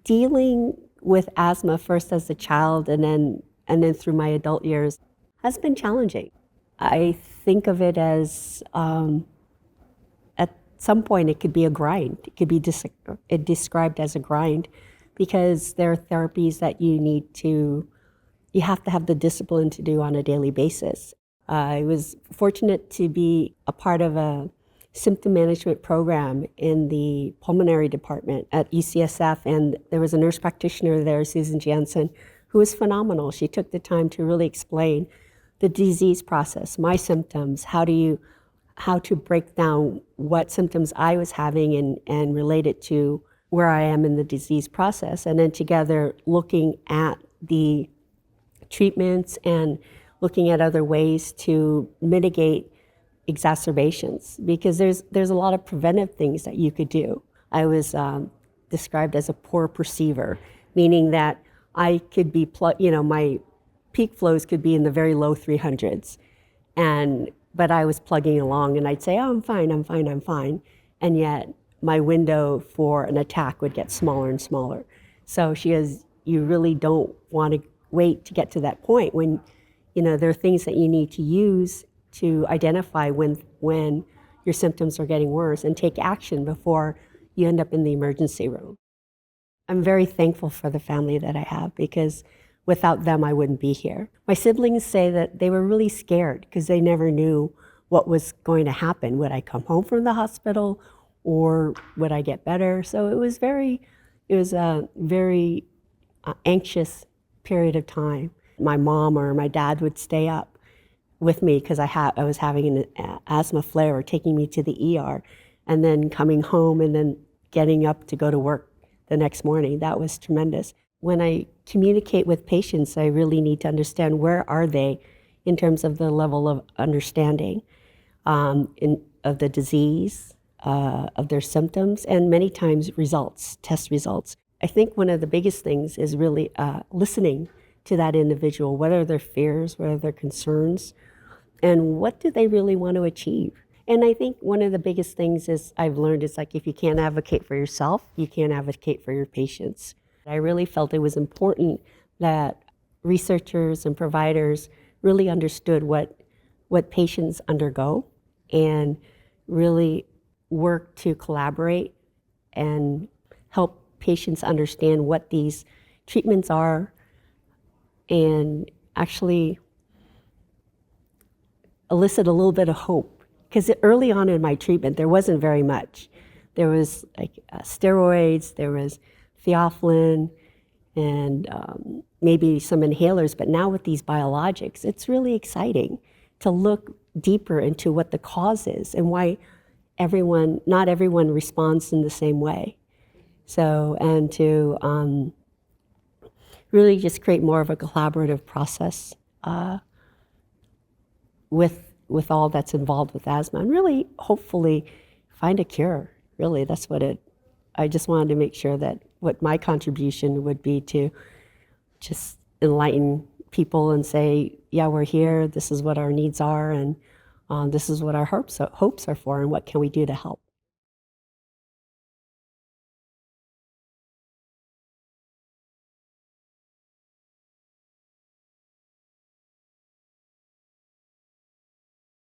dealing with asthma first as a child and then through my adult years has been challenging. I think of it as at some point it could be a grind. It could be described as a grind because there are therapies that you have to have the discipline to do on a daily basis. I was fortunate to be a part of a symptom management program in the pulmonary department at UCSF, and there was a nurse practitioner there, Susan Jansen, who was phenomenal. She took the time to really explain the disease process, my symptoms, how to break down what symptoms I was having and relate it to where I am in the disease process, and then together looking at the treatments and looking at other ways to mitigate exacerbations, because there's a lot of preventive things that you could do. I was described as a poor perceiver, meaning that I could be, my peak flows could be in the very low 300s, but I was plugging along and I'd say, oh, I'm fine, and yet my window for an attack would get smaller and smaller. So you really don't want to wait to get to that point when, there are things that you need to use to identify when your symptoms are getting worse and take action before you end up in the emergency room. I'm very thankful for the family that I have because without them, I wouldn't be here. My siblings say that they were really scared because they never knew what was going to happen. Would I come home from the hospital or would I get better? So it was a very anxious period of time. My mom or my dad would stay up with me because I was having an asthma flare, taking me to the ER, and then coming home and then getting up to go to work the next morning. That was tremendous. When I communicate with patients, I really need to understand where are they in terms of the level of understanding of the disease, of their symptoms, and many times test results. I think one of the biggest things is really listening to that individual. What are their fears? What are their concerns? And what do they really want to achieve? And I think one of the biggest things I've learned is if you can't advocate for yourself, you can't advocate for your patients. I really felt it was important that researchers and providers really understood what patients undergo and really work to collaborate and help patients understand what these treatments are and actually elicit a little bit of hope. Because early on in my treatment, there wasn't very much. There was steroids, there was theophylline, and maybe some inhalers. But now with these biologics, it's really exciting to look deeper into what the cause is and why not everyone responds in the same way. So, and to really just create more of a collaborative process with all that's involved with asthma, and really, hopefully, find a cure. Really, that's I just wanted to make sure that what my contribution would be to just enlighten people and say, yeah, we're here, this is what our needs are, and this is what our hopes are for, and what can we do to help.